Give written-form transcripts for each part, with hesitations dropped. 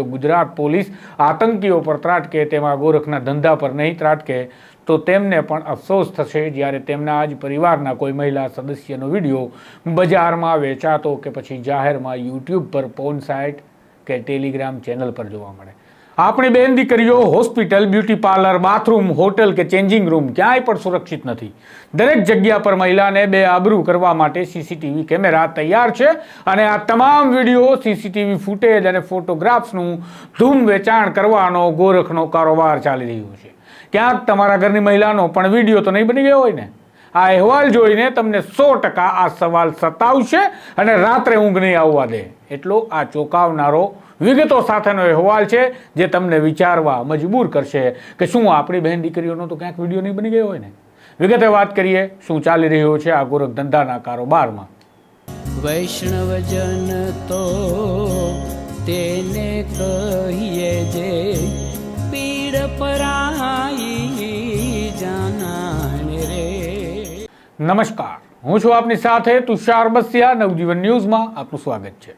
Gujarat police આતંકીઓ પર ત્રાટકે તેમાં ગોરખના ધંધા પર નહીં ત્રાટકે તો તેમને પણ અફસોસ થશે જ્યારે તેમના જ પરિવારના કોઈ મહિલા સદસ્યનો વિડીયો બજારમાં વેચાતો કે પછી જાહેરમાં યુટ્યુબ પર પોર્ન સાઇટ કે ટેલિગ્રામ ચેનલ પર જોવા મળે। આપણી બેન દીકરીઓ hospital, beauty parlour, bathroom, hotel કે ચેન્જિંગ રૂમ ક્યાંય પણ સુરક્ષિત નથી। દરેક જગ્યા પર મહિલાને બેઆબરૂ કરવા માટે સીસીટીવી કેમેરા તૈયાર છે અને આ તમામ વિડીયો, સીસીટીવી ફૂટેજ અને ફોટોગ્રાફ્સનું ધૂમ વેચાણ કરવાનો ગોરખનો કારોબાર ચાલી રહ્યો છે। ક્યાંક તમારા ઘરની મહિલાનો પણ વિડીયો તો નહીં બની ગયો હોય ને? આ અહેવાલ જોઈને તમને 100% આ સવાલ સતાવશે અને રાત્રે ઊંઘ નહીં આવવા દે। એટલો આ ચોંકાવનારો વિગતો સાથેનો અહેવાલ છે જે તમને વિચારવા મજબૂર કરશે કે શું આપણી બહેન દીકરીઓનો તો ક્યાંક વિડીયો નહીં બની ગયો હોય ને? વિગતે વાત કરીએ શું ચાલી રહ્યો છે આ ગોરખ ધંધાના કારોબારમાં। વૈષ્ણવજન તો તેને કહીએ જે પીડ પરાઈ જાનાને રે। નમસ્કાર, હું છું આપની સાથે તુષાર બસિયા। નવજીવન ન્યૂઝમાં આપનું સ્વાગત છે।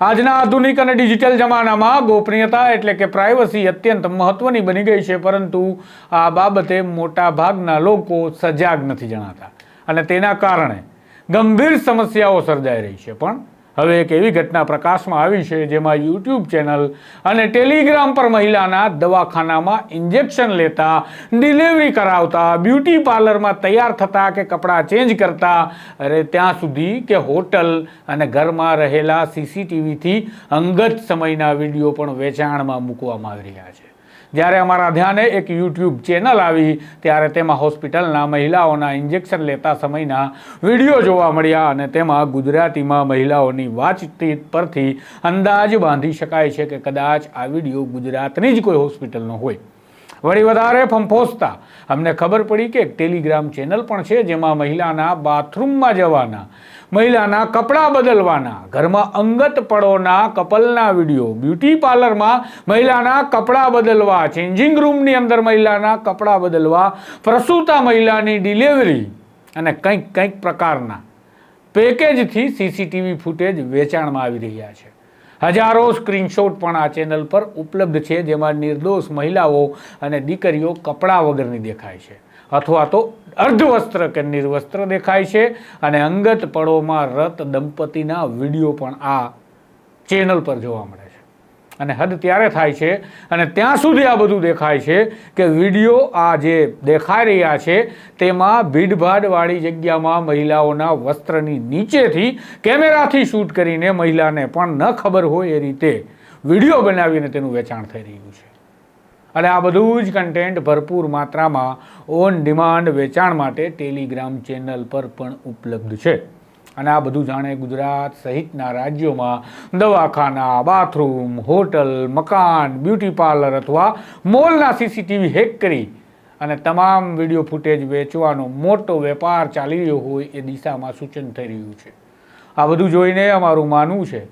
આજના આધુનિક અને ડિજિટલ જમાનામાં ગોપનીયતા એટલે કે પ્રાઇવસી અત્યંત મહત્વની બની ગઈ છે, પરંતુ આ બાબતે મોટા ભાગના લોકો સજાગ નથી જણાતા અને તેના કારણે ગંભીર સમસ્યાઓ સર્જાઈ રહી છે। પણ હવે એક એવી ઘટના પ્રકાશમાં આવી છે જેમાં યુટ્યુબ ચેનલ અને ટેલિગ્રામ પર મહિલાના દવાખાનામાં ઇન્જેક્શન લેતા, ડિલિવરી કરાવતા, બ્યુટી પાર્લરમાં તૈયાર થતા કે કપડાં ચેન્જ કરતા, અરે ત્યાં સુધી કે હોટલ અને ઘરમાં રહેલા સીસીટીવીથી અંગત સમયના વિડીયો પણ વેચાણમાં મૂકવામાં આવી રહ્યા છે। જ્યારે અમારા ધ્યાને એક યુટ્યુબ ચેનલ આવી ત્યારે તેમાં હોસ્પિટલના મહિલાઓના ઇન્જેક્શન લેતા સમયના વિડીયો જોવા મળ્યા અને તેમાં ગુજરાતીમાં મહિલાઓની વાતચીત પરથી અંદાજ બાંધી શકાય છે કે કદાચ આ વિડીયો ગુજરાતની જ કોઈ હોસ્પિટલનો હોય। વળી વધારે ફંફોસતા અમને ખબર પડી કે એક ટેલિગ્રામ ચેનલ પણ છે જેમાં મહિલાના બાથરૂમમાં જવાના, મહિલાના કપડાં બદલવાના, ઘરમાં અંગત પળોના કપલના વિડીયો, બ્યુટી પાર્લરમાં મહિલાના કપડાં બદલવા, ચેન્જિંગ રૂમની અંદર મહિલાના કપડાં બદલવા, પ્રસૂતા મહિલાની ડિલિવરી અને કંઈક પ્રકારના પેકેજથી સીસીટીવી ફૂટેજ વેચાણમાં આવી રહ્યા છે। હજારો સ્ક્રીનશોટ પણ આ ચેનલ પર ઉપલબ્ધ છે જેમાં નિર્દોષ મહિલાઓ અને દીકરીઓ કપડાં વગરની દેખાય છે અથવા તો અર્ધવસ્ત્ર કે નિર્વસ્ત્ર દેખાય છે અને અંગત પળોમાં રત દંપતીના વિડીયો પણ આ ચેનલ પર જોવા મળે છે। અને હદ ત્યારે થાય છે અને ત્યાં સુધી આ બધું દેખાય છે કે વિડીયો આ જે દેખાઈ રહ્યા છે તેમાં ભીડભાડવાળી જગ્યામાં મહિલાઓના વસ્ત્રની નીચેથી કેમેરાથી શૂટ કરીને મહિલાને પણ ન ખબર હોય એ રીતે વિડીયો બનાવીને તેનું વેચાણ થઈ રહ્યું છે અને આ બધું જ કન્ટેન્ટ ભરપૂર માત્રામાં ઓન ડિમાન્ડ વેચાણ માટે ટેલિગ્રામ ચેનલ પર પણ ઉપલબ્ધ છે। અને આ બધું જાણે ગુજરાત સહિતના રાજ્યોમાં દવાખાના, બાથરૂમ, હોટલ, મકાન, બ્યુટી પાર્લર અથવા મોલના સીસીટીવી હેક કરી અને તમામ વિડીયો ફૂટેજ વેચવાનો મોટો વેપાર ચાલી રહ્યો હોય એ દિશામાં સૂચન થઈ રહ્યું છે। આ બધું જોઈને અમારું માનવું છે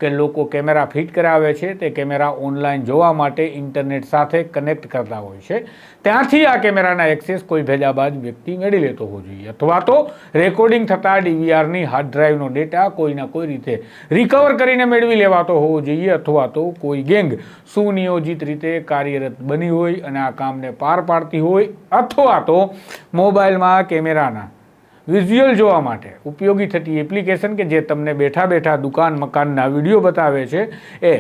કે લોકો કેમેરા ફિટ કરાવે છે તે કેમેરા ઓનલાઈન જોવા માટે ઇન્ટરનેટ સાથે કનેક્ટ કરતા હોય છે, ત્યાંથી આ કેમેરાના એક્સેસ કોઈ ભેજાબાજ વ્યક્તિ મેળવી લેતો હોવો જોઈએ અથવા તો રેકોર્ડિંગ થતા ડીવીઆરની હાર્ડ ડ્રાઈવનો ડેટા કોઈના કોઈ રીતે રિકવર કરીને મેળવી લેવાતો હોવો જોઈએ અથવા તો કોઈ ગેંગ સુનિયોજિત રીતે કાર્યરત બની હોય અને આ કામને પાર પાડતી હોય અથવા તો મોબાઈલમાં કેમેરાના વિઝ્યુઅલ જોવા માટે ઉપયોગી થતી એપ્લિકેશન કે જે તમને બેઠા બેઠા દુકાન મકાનના વિડીયો બતાવે છે એ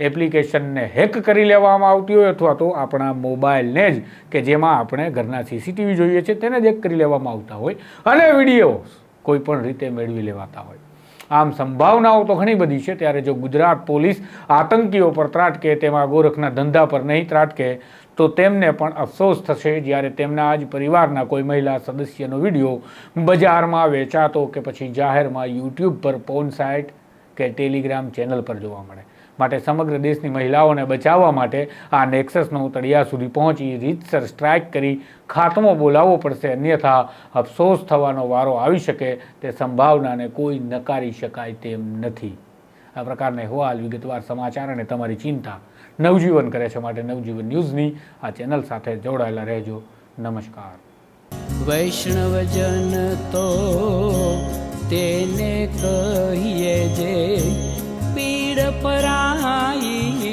એપ્લિકેશનને હેક કરી લેવામાં આવતી હોય અથવા તો આપણા મોબાઈલને જ કે જેમાં આપણે ઘરના સીસીટીવી જોઈએ છે તેને જ હેક કરી લેવામાં આવતા હોય અને વિડીયો કોઈ પણ રીતે મેળવી લેવાતા હોય। આમ સંભાવનાઓ તો ઘણી બધી છે। ત્યારે જો ગુજરાત પોલીસ આતંકીઓ પર ત્રાટકે તેમાં ગોરખના ધંધા પર નહીં ત્રાટકે તો તેમને પણ અફસોસ થશે જ્યારે તેમના જ પરિવારના કોઈ મહિલા સદસ્યનો વિડીયો બજારમાં વેચાતો કે પછી જાહેરમાં યુટ્યુબ પર પોર્ન સાઇટ કે ટેલિગ્રામ ચેનલ પર જોવા મળે। માટે સમગ્ર દેશની મહિલાઓને બચાવવા માટે આ નેક્સસનો તળિયા સુધી પહોંચી રીતસર સ્ટ્રાઇક કરી ખાત્મો બોલાવવો પડશે, અન્યથા અફસોસ થવાનો વારો આવી શકે તે સંભાવનાને કોઈ નકારી શકાય તેમ નથી। આ પ્રકારના અહેવાલ, વિગતવાર સમાચાર અને તમારી ચિંતા નવજીવન કરે છે, માટે નવજીવન ન્યૂઝની આ ચેનલ સાથે જોડાયેલા રહેજો। નમસ્કાર। વૈષ્ણવજન તો તેને કહીએ જે પીડ પરાઈ